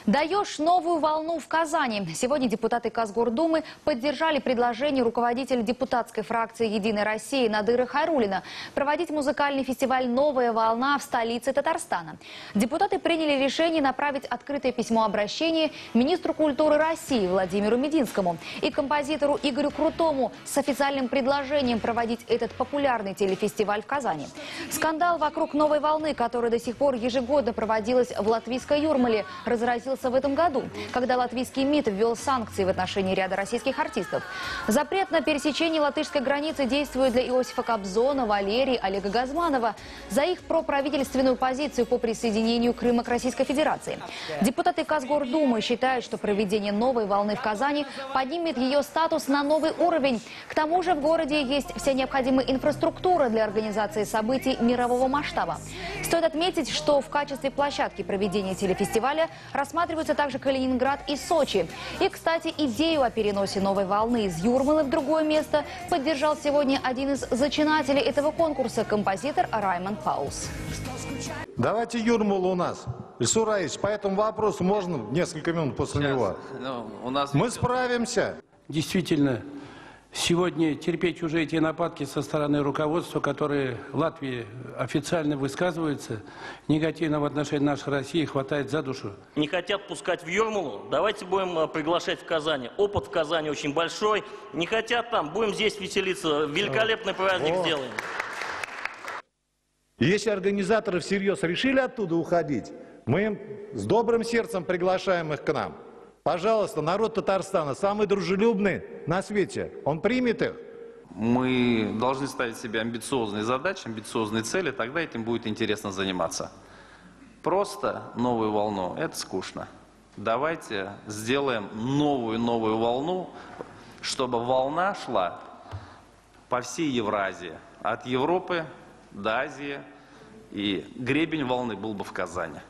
Даешь новую волну в Казани. Сегодня депутаты Казгордумы поддержали предложение руководителя депутатской фракции «Единой России» Надыры Хайруллина проводить музыкальный фестиваль «Новая волна» в столице Татарстана. Депутаты приняли решение направить открытое письмо обращения министру культуры России Владимиру Мединскому и композитору Игорю Крутому с официальным предложением проводить этот популярный телефестиваль в Казани. Скандал вокруг «Новой волны», которая до сих пор ежегодно проводилась в латвийской Юрмале, разразился в этом году, когда латвийский МИД ввел санкции в отношении ряда российских артистов. Запрет на пересечение латышской границы действует для Иосифа Кобзона, Валерии, Олега Газманова за их проправительственную позицию по присоединению Крыма к Российской Федерации. Депутаты Казгордумы считают, что проведение новой волны в Казани поднимет ее статус на новый уровень. К тому же в городе есть вся необходимая инфраструктура для организации событий мирового масштаба. Стоит отметить, что в качестве площадки проведения телефестиваля рассматриваются также Калининград и Сочи. И, кстати, идею о переносе новой волны из Юрмалы в другое место поддержал сегодня один из зачинателей этого конкурса – композитор Раймонд Паулс. Давайте Юрмалу у нас. Ильсур Раисович, по этому вопросу можно несколько минут после него? Мы справимся. Действительно, сегодня терпеть уже эти нападки со стороны руководства, которые в Латвии официально высказываются, негативно в отношении нашей России, хватает за душу. Не хотят пускать в Юрмалу, давайте будем приглашать в Казани. Опыт в Казани очень большой. Не хотят там, будем здесь веселиться. Великолепный праздник сделаем. Если организаторы всерьез решили оттуда уходить, мы им с добрым сердцем приглашаем их к нам. Пожалуйста, народ Татарстана самый дружелюбный на свете. Он примет их. Мы должны ставить себе амбициозные задачи, амбициозные цели, тогда этим будет интересно заниматься. Просто новую волну – это скучно. Давайте сделаем новую волну, чтобы волна шла по всей Евразии, от Европы до Азии, и гребень волны был бы в Казани.